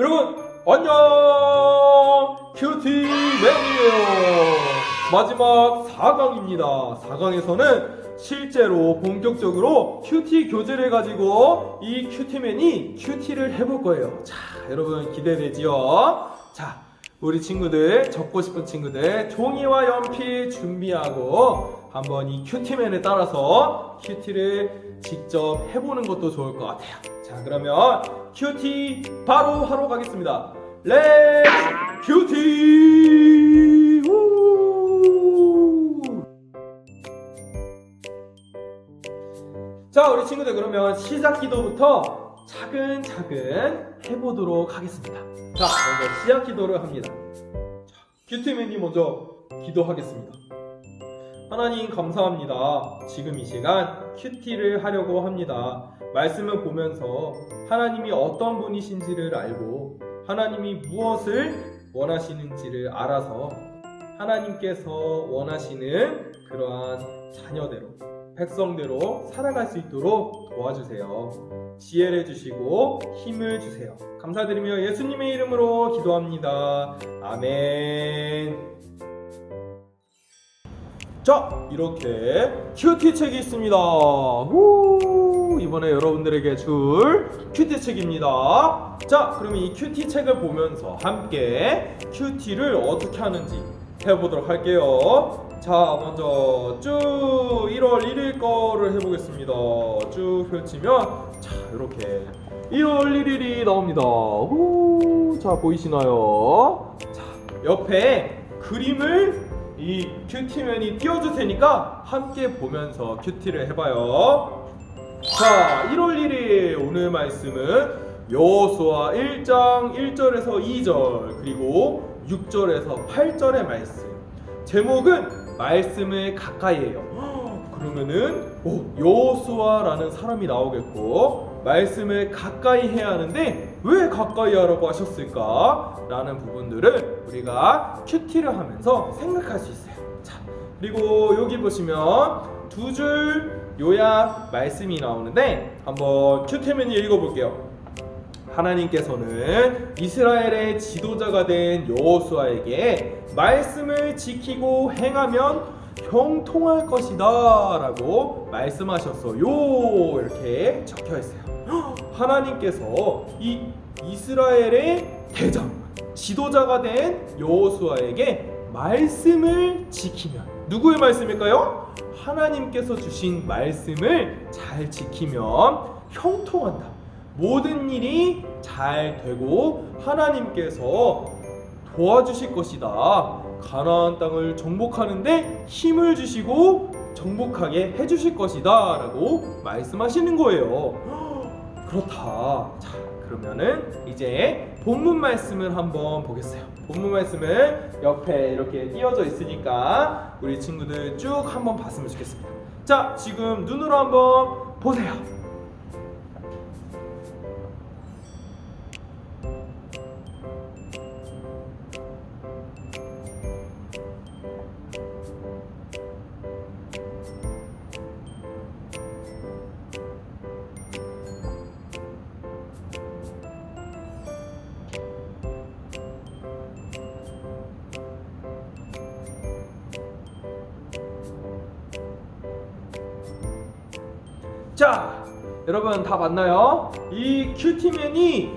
여러분 안녕, 큐티맨이에요. 마지막 4강입니다. 4강에서는 실제로 본격적으로 큐티 교재를 가지고 이 큐티맨이 큐티를 해볼 거예요. 자, 여러분 기대되지요? 자, 우리 친구들, 적고 싶은 친구들 종이와 연필 준비하고 한번 이 큐티맨에 따라서 큐티를 직접 해보는 것도 좋을 것 같아요. 자, 그러면 큐티 바로 하러 가겠습니다. 렛츠 큐티! 자, 우리 친구들 그러면 시작 기도부터 차근차근 해보도록 하겠습니다. 자, 먼저 시작 기도를 합니다. 자, 큐티맨이 먼저 기도하겠습니다. 하나님 감사합니다. 지금 이 시간 큐티를 하려고 합니다. 말씀을 보면서 하나님이 어떤 분이신지를 알고 하나님이 무엇을 원하시는지를 알아서 하나님께서 원하시는 그러한 자녀대로, 백성대로 살아갈 수 있도록 도와주세요. 지혜를 주시고 힘을 주세요. 감사드리며 예수님의 이름으로 기도합니다. 아멘. 자, 이렇게 큐티 책이 있습니다. 이번에 여러분들에게 줄 큐티 책입니다. 자, 그러면 이 큐티 책을 보면서 함께 큐티를 어떻게 하는지 해보도록 할게요. 자, 먼저 쭉 1월 1일 거를 해보겠습니다. 쭉 펼치면 자, 이렇게 1월 1일이 나옵니다. 자, 보이시나요? 자, 옆에 그림을 이 큐티맨이 띄워줄 테니까 함께 보면서 큐티를 해봐요. 자, 1월 1일 오늘 말씀은 여호수아 1장 1절에서 2절 그리고 6절에서 8절의 말씀. 제목은 말씀을 가까이 해요. 그러면은 여호수아라는 사람이 나오겠고 말씀을 가까이 해야 하는데 왜 가까이 하라고 하셨을까? 라는 부분들을 우리가 큐티를 하면서 생각할 수 있어요. 자, 그리고 여기 보시면 두 줄 요약 말씀이 나오는데 한번 큐티맨이 읽어볼게요. 하나님께서는 이스라엘의 지도자가 된 여호수아에게 말씀을 지키고 행하면 형통할 것이다 라고 말씀하셨어요. 이렇게 적혀 있어요. 하나님께서 이 이스라엘의 대장, 지도자가 된 여호수아에게 말씀을 지키면, 누구의 말씀일까요? 하나님께서 주신 말씀을 잘 지키면 형통한다. 모든 일이 잘 되고 하나님께서 도와주실 것이다. 가나안 땅을 정복하는데 힘을 주시고 정복하게 해주실 것이다 라고 말씀하시는 거예요. 그렇다. 자, 그러면은 이제 본문 말씀을 한번 보겠어요. 본문 말씀을 옆에 이렇게 띄워져 있으니까 우리 친구들 쭉 한번 봤으면 좋겠습니다. 자, 지금 눈으로 한번 보세요. 자, 여러분 다 봤나요? 이 큐티맨이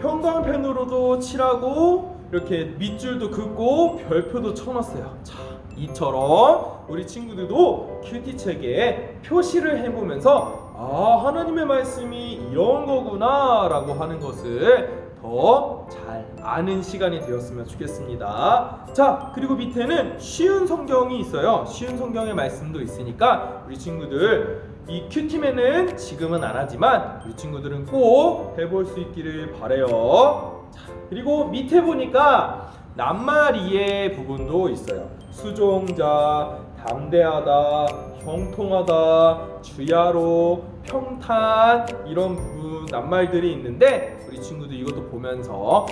형광펜으로도 칠하고 이렇게 밑줄도 긋고 별표도 쳐놨어요. 자, 이처럼 우리 친구들도 큐티책에 표시를 해보면서 하나님의 말씀이 이런 거구나 라고 하는 것을 더 잘 아는 시간이 되었으면 좋겠습니다. 자, 그리고 밑에는 쉬운 성경이 있어요. 쉬운 성경의 말씀도 있으니까 우리 친구들 이 큐티맨은 지금은 안 하지만 우리 친구들은 꼭 해볼 수 있기를 바래요. 자, 그리고 밑에 보니까 낱말이의 부분도 있어요. 수종자, 담대하다, 형통하다, 주야로, 평탄 이런 부분 낱말들이 있는데 우리 친구들 이것도 보면서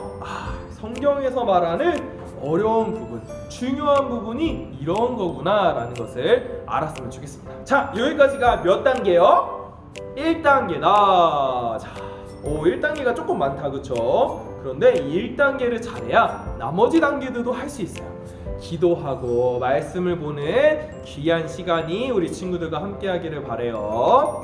성경에서 말하는 어려운 부분, 중요한 부분이 이런 거구나 라는 것을 알았으면 좋겠습니다. 자, 여기까지가 몇 단계요? 1단계다. 자, 1단계가 조금 많다, 그쵸? 그런데 이 1단계를 잘해야 나머지 단계들도 할 수 있어요. 기도하고 말씀을 보는 귀한 시간이 우리 친구들과 함께 하기를 바래요.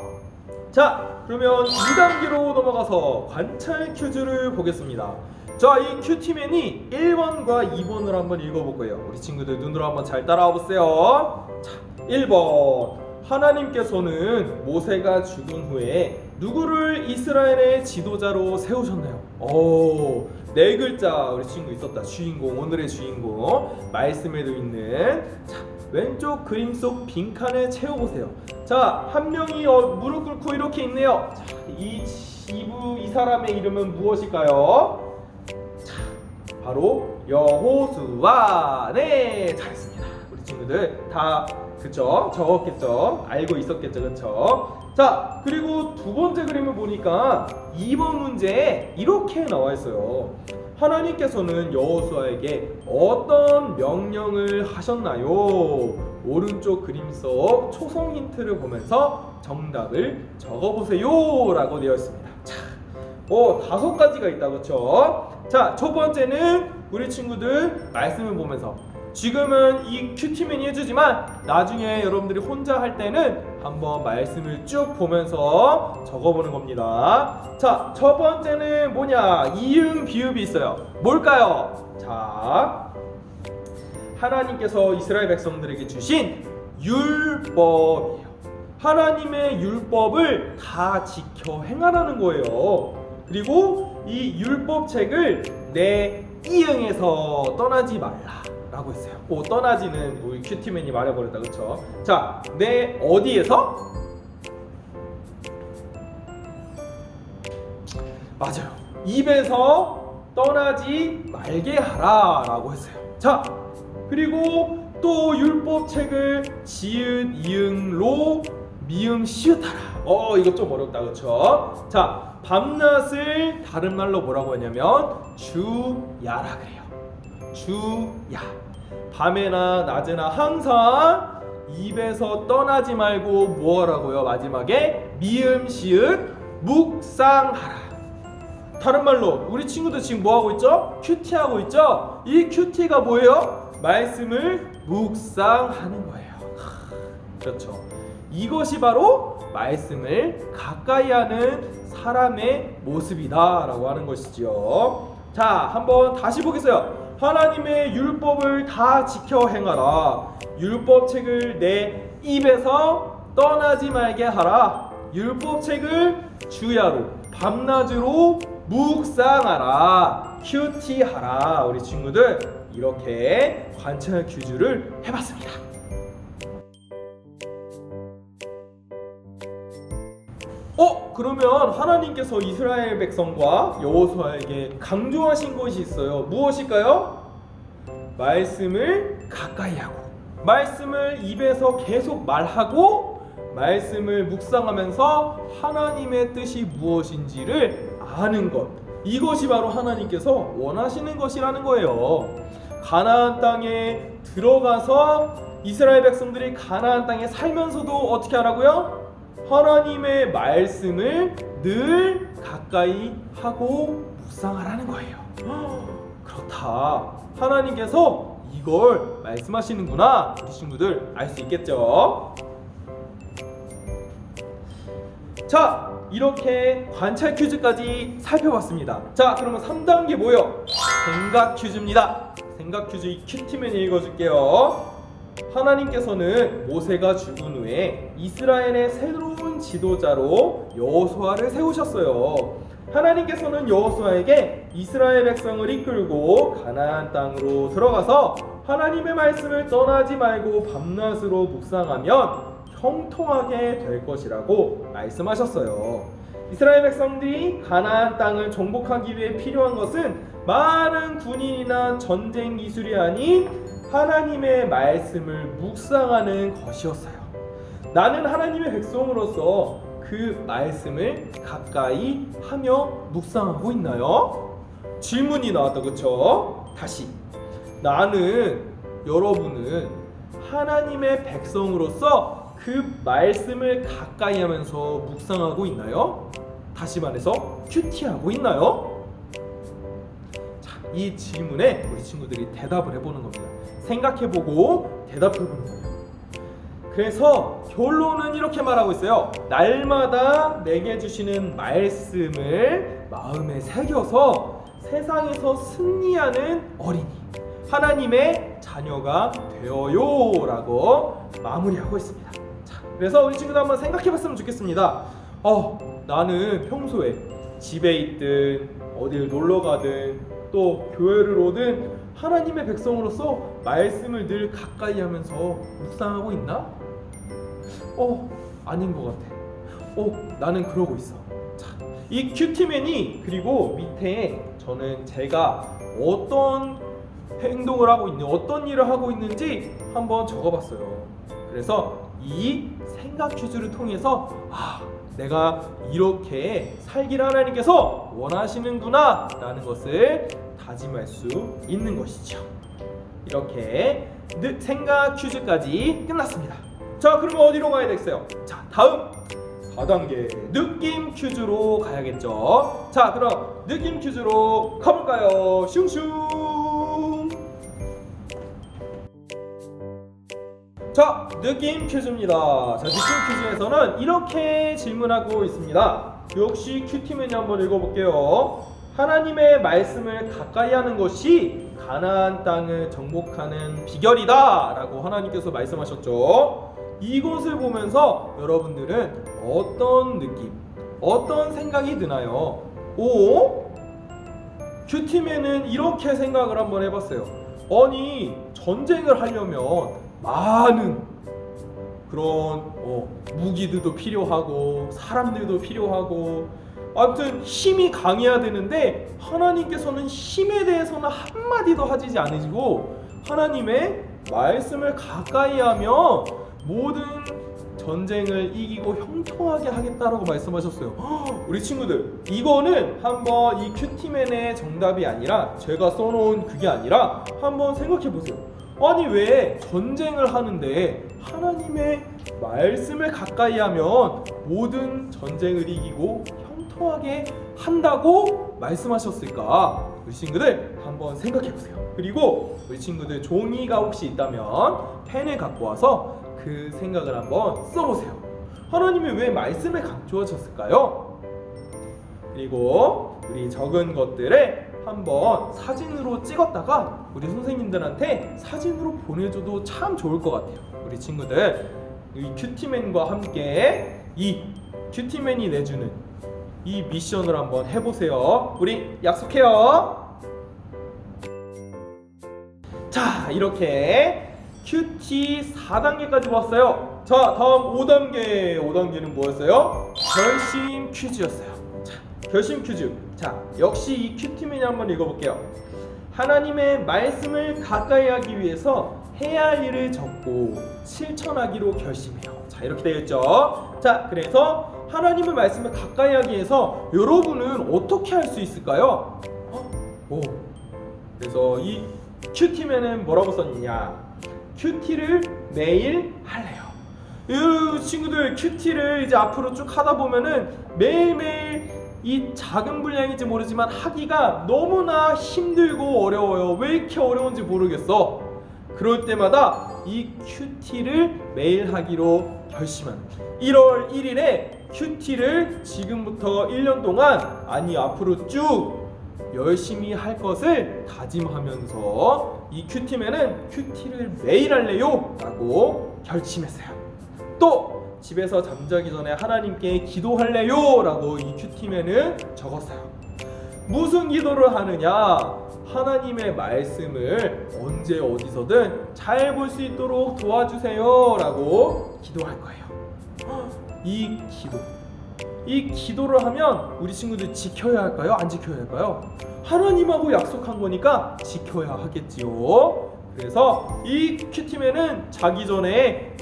자, 그러면 2단계로 넘어가서 관찰 퀴즈를 보겠습니다. 자, 이 큐티맨이 1번과 2번을 한번 읽어볼 거예요. 우리 친구들 눈으로 한번 잘 따라와 보세요. 자, 1번. 하나님께서는 모세가 죽은 후에 누구를 이스라엘의 지도자로 세우셨나요? 오, 네 글자 우리 친구 있었다. 주인공, 오늘의 주인공. 말씀에도 있는. 자, 왼쪽 그림 속 빈칸을 채워보세요. 자, 한 명이 무릎 꿇고 이렇게 있네요. 자, 이 사람의 이름은 무엇일까요? 자, 바로 여호수아. 네, 잘했습니다. 우리 친구들 다 그쵸? 적었겠죠? 알고 있었겠죠? 그쵸? 자, 그리고 두 번째 그림을 보니까 2번 문제에 이렇게 나와 있어요. 하나님께서는 여호수아에게 어떤 명령을 하셨나요? 오른쪽 그림 속 초성 힌트를 보면서 정답을 적어보세요 라고 되어 있습니다. 자, 5가지가 있다. 그쵸? 자, 첫 번째는 우리 친구들 말씀을 보면서, 지금은 이 큐티맨이 해주지만 나중에 여러분들이 혼자 할 때는 한번 말씀을 쭉 보면서 적어보는 겁니다. 자, 첫 번째는 뭐냐? 이응 비읍이 있어요. 뭘까요? 자, 하나님께서 이스라엘 백성들에게 주신 율법이에요. 하나님의 율법을 다 지켜 행하라는 거예요. 그리고 이 율법책을 내 이응에서 떠나지 말라 라고 했어요. 떠나지는 우리 큐티맨이 말해버렸다. 그쵸? 자, 내 어디에서? 맞아요. 입에서 떠나지 말게 하라 라고 했어요. 자, 그리고 또 율법책을 지읒, 이응, 로, 미음, 시읒 하라. 이거 좀 어렵다. 그쵸? 자, 밤낮을 다른 말로 뭐라고 하냐면 주야라 그래요. 주야. 밤에나 낮에나 항상 입에서 떠나지 말고 뭐하라고요? 마지막에 미음, 시읒, 묵상하라. 다른 말로 우리 친구들 지금 뭐하고 있죠? 큐티하고 있죠? 이 큐티가 뭐예요? 말씀을 묵상하는 거예요. 그렇죠. 이것이 바로 말씀을 가까이 하는 사람의 모습이다 라고 하는 것이지요. 자, 한번 다시 보겠어요. 하나님의 율법을 다 지켜 행하라. 율법책을 내 입에서 떠나지 말게 하라. 율법책을 주야로 밤낮으로 묵상하라. 큐티하라. 우리 친구들 이렇게 관찰 퀴즈를 해봤습니다. 그러면 하나님께서 이스라엘 백성과 여호수아에게 강조하신 것이 있어요. 무엇일까요? 말씀을 가까이 하고, 말씀을 입에서 계속 말하고, 말씀을 묵상하면서 하나님의 뜻이 무엇인지를 아는 것. 이것이 바로 하나님께서 원하시는 것이라는 거예요. 가나안 땅에 들어가서 이스라엘 백성들이 가나안 땅에 살면서도 어떻게 하라고요? 하나님의 말씀을 늘 가까이 하고 묵상하라는 거예요. 그렇다. 하나님께서 이걸 말씀하시는구나. 우리 친구들 알 수 있겠죠? 자, 이렇게 관찰 퀴즈까지 살펴봤습니다. 자, 그러면 3단계 뭐예요? 생각 퀴즈입니다. 생각 퀴즈 이 큐티맨이 읽어줄게요. 하나님께서는 모세가 죽은 후에 이스라엘의 새로운 지도자로 여호수아를 세우셨어요. 하나님께서는 여호수아에게 이스라엘 백성을 이끌고 가나안 땅으로 들어가서 하나님의 말씀을 떠나지 말고 밤낮으로 묵상하면 형통하게 될 것이라고 말씀하셨어요. 이스라엘 백성들이 가나안 땅을 정복하기 위해 필요한 것은 많은 군인이나 전쟁 기술이 아닌 하나님의 말씀을 묵상하는 것이었어요. 나는 하나님의 백성으로서 그 말씀을 가까이 하며 묵상하고 있나요? 질문이 나왔다. 그쵸? 다시, 나는, 여러분은 하나님의 백성으로서 그 말씀을 가까이 하면서 묵상하고 있나요? 다시 말해서 큐티하고 있나요? 이 질문에 우리 친구들이 대답을 해보는 겁니다. 생각해보고 대답해보는 거예요. 그래서 결론은 이렇게 말하고 있어요. 날마다 내게 주시는 말씀을 마음에 새겨서 세상에서 승리하는 어린이, 하나님의 자녀가 되어요 라고 마무리하고 있습니다. 자, 그래서 우리 친구들 한번 생각해봤으면 좋겠습니다. 나는 평소에 집에 있든 어딜 놀러 가든 또 교회를 오든 하나님의 백성으로서 말씀을 늘 가까이 하면서 묵상하고 있나? 아닌 것 같아. 나는 그러고 있어. 자, 이 큐티맨이 그리고 밑에 저는 제가 어떤 행동을 하고 있는, 어떤 일을 하고 있는지 한번 적어봤어요. 그래서 이 생각 퀴즈를 통해서 내가 이렇게 살기를 하나님께서 원하시는구나 라는 것을 다짐할 수 있는 것이죠. 이렇게 생각 퀴즈까지 끝났습니다. 자, 그러면 어디로 가야 되겠어요? 자, 다음 4단계 느낌 퀴즈로 가야겠죠. 자, 그럼 느낌 퀴즈로 가볼까요? 슝슝. 자, 느낌 퀴즈입니다. 자, 느낌 퀴즈에서는 이렇게 질문하고 있습니다. 역시 큐티맨이 한번 읽어볼게요. 하나님의 말씀을 가까이 하는 것이 가나안 땅을 정복하는 비결이다 라고 하나님께서 말씀하셨죠. 이것을 보면서 여러분들은 어떤 느낌, 어떤 생각이 드나요? 큐티맨은 이렇게 생각을 한번 해봤어요. 아니, 전쟁을 하려면 많은 그런 무기들도 필요하고 사람들도 필요하고 아무튼 힘이 강해야 되는데 하나님께서는 힘에 대해서는 한마디도 하지 않으시고 하나님의 말씀을 가까이 하면 모든 전쟁을 이기고 형통하게 하겠다라고 말씀하셨어요. 우리 친구들, 이거는 한번 이 큐티맨의 정답이 아니라 제가 써놓은 그게 아니라 한번 생각해보세요. 아니, 왜 전쟁을 하는데 하나님의 말씀을 가까이 하면 모든 전쟁을 이기고 형통하게 한다고 말씀하셨을까? 우리 친구들 한번 생각해보세요. 그리고 우리 친구들 종이가 혹시 있다면 펜을 갖고 와서 그 생각을 한번 써보세요. 하나님이 왜 말씀을 강조하셨을까요? 그리고 우리 적은 것들을 한번 사진으로 찍었다가 우리 선생님들한테 사진으로 보내줘도 참 좋을 것 같아요. 우리 친구들, 이 큐티맨과 함께 이 큐티맨이 내주는 이 미션을 한번 해보세요. 우리 약속해요. 자, 이렇게 큐티 4단계까지 왔어요. 자, 다음 5단계. 5단계는 뭐였어요? 결심 퀴즈였어요. 자, 결심 퀴즈. 자, 역시 이 큐티맨이 한번 읽어볼게요. 하나님의 말씀을 가까이 하기 위해서 해야 할 일을 적고 실천하기로 결심해요. 자, 이렇게 되어 있죠. 자, 그래서 하나님의 말씀을 가까이 하기 위해서 여러분은 어떻게 할 수 있을까요? 그래서 이 큐티맨은 뭐라고 썼느냐? 큐티를 매일 할래요. 이 친구들, 큐티를 이제 앞으로 쭉 하다 보면은 매일매일 이 작은 분량인지 모르지만 하기가 너무나 힘들고 어려워요. 왜 이렇게 어려운지 모르겠어. 그럴 때마다 이 큐티를 매일 하기로 결심한 1월 1일에 큐티를 지금부터 1년 동안, 아니 앞으로 쭉 열심히 할 것을 다짐하면서 이 큐티맨은 큐티를 매일 할래요 라고 결심했어요. 또 집에서 잠자기 전에 하나님께 기도할래요 라고 이 큐티맨은 적었어요. 무슨 기도를 하느냐? 하나님의 말씀을 언제 어디서든 잘 볼 수 있도록 도와주세요 라고 기도할 거예요. 이 기도를 하면 우리 친구들 지켜야 할까요? 안 지켜야 할까요? 하나님하고 약속한 거니까 지켜야 하겠지요. 그래서 이 큐티맨은 자기 전에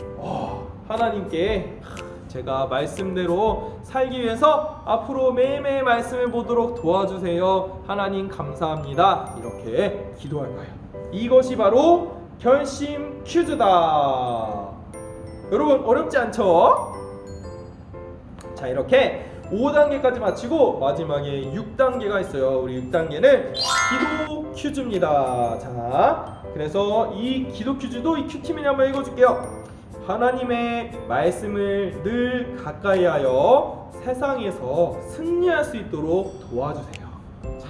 하나님께 제가 말씀대로 살기 위해서 앞으로 매일매일 말씀을 보도록 도와주세요. 하나님 감사합니다. 이렇게 기도할 거예요. 이것이 바로 결심 퀴즈다. 여러분, 어렵지 않죠? 자, 이렇게 5단계까지 마치고 마지막에 6단계가 있어요. 우리 6단계는 기도 퀴즈입니다. 자, 그래서 이 기도 퀴즈도 이 큐티맨이 한번 읽어줄게요. 하나님의 말씀을 늘 가까이 하여 세상에서 승리할 수 있도록 도와주세요. 자,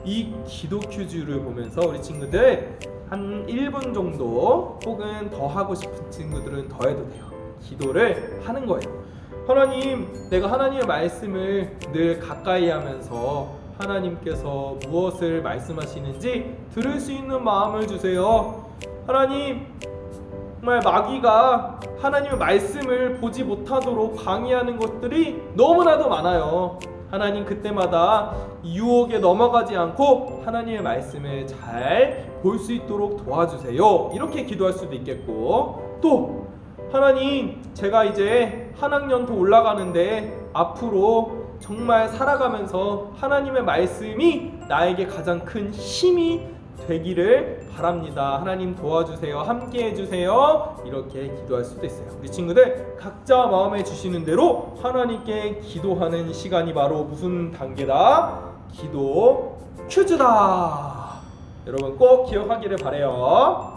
이 기도 퀴즈를 보면서 우리 친구들 한 1분 정도 혹은 더 하고 싶은 친구들은 더 해도 돼요. 기도를 하는 거예요. 하나님, 내가 하나님의 말씀을 늘 가까이 하면서 하나님께서 무엇을 말씀하시는지 들을 수 있는 마음을 주세요. 하나님, 정말 마귀가 하나님의 말씀을 보지 못하도록 방해하는 것들이 너무나도 많아요. 하나님, 그때마다 유혹에 넘어가지 않고 하나님의 말씀을 잘 볼 수 있도록 도와주세요. 이렇게 기도할 수도 있겠고, 또 하나님, 제가 이제 한 학년 더 올라가는데 앞으로 정말 살아가면서 하나님의 말씀이 나에게 가장 큰 힘이 되기를 바랍니다. 하나님 도와주세요. 함께 해주세요. 이렇게 기도할 수도 있어요. 우리 친구들 각자 마음에 주시는 대로 하나님께 기도하는 시간이 바로 무슨 단계다? 기도 퀴즈다. 여러분 꼭 기억하기를 바라요.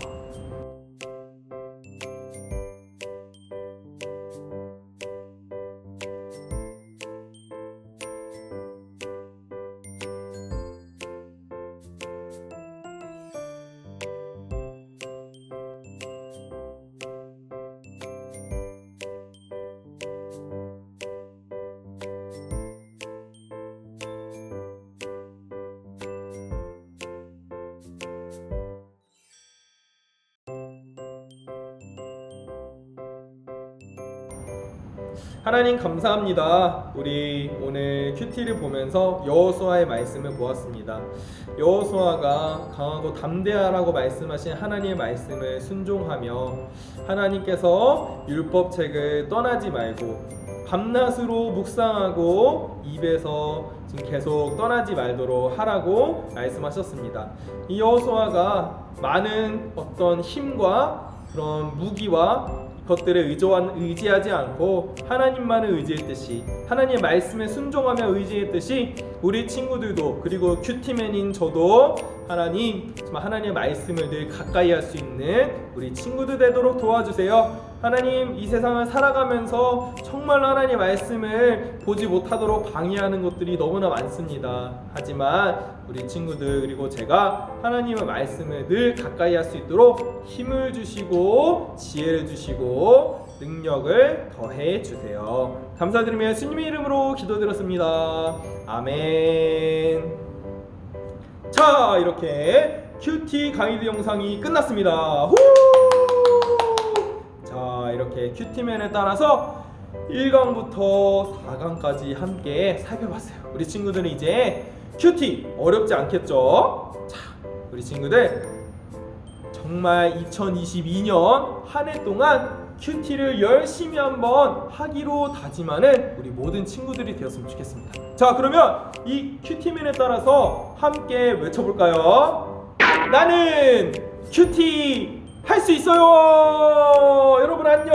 하나님 감사합니다. 우리 오늘 큐티를 보면서 여호수아의 말씀을 보았습니다. 여호수아가 강하고 담대하라고 말씀하신 하나님의 말씀을 순종하며 하나님께서 율법책을 떠나지 말고 밤낮으로 묵상하고 입에서 지금 계속 떠나지 말도록 하라고 말씀하셨습니다. 이 여호수아가 많은 어떤 힘과 그런 무기와 것들을 의지하지 않고 하나님만을 의지했듯이 하나님의 말씀에 순종하며 의지했듯이 우리 친구들도 그리고 큐티맨인 저도 하나님 정말 하나님의 말씀을 늘 가까이 할 수 있는 우리 친구들 되도록 도와주세요. 하나님, 이 세상을 살아가면서 정말 하나님의 말씀을 보지 못하도록 방해하는 것들이 너무나 많습니다. 하지만 우리 친구들 그리고 제가 하나님의 말씀을 늘 가까이 할 수 있도록 힘을 주시고 지혜를 주시고 능력을 더해 주세요. 감사드리며 예수님의 이름으로 기도드렸습니다. 아멘. 자, 이렇게 큐티 가이드 영상이 끝났습니다. 후! 자, 이렇게 큐티맨에 따라서 1강부터 4강까지 함께 살펴봤어요. 우리 친구들은 이제 큐티 어렵지 않겠죠? 자, 우리 친구들 정말 2022년 한 해 동안 큐티를 열심히 한번 하기로 다짐하는 우리 모든 친구들이 되었으면 좋겠습니다. 자, 그러면 이 큐티맨에 따라서 함께 외쳐볼까요? 나는 큐티 할 수 있어요. 여러분 안녕.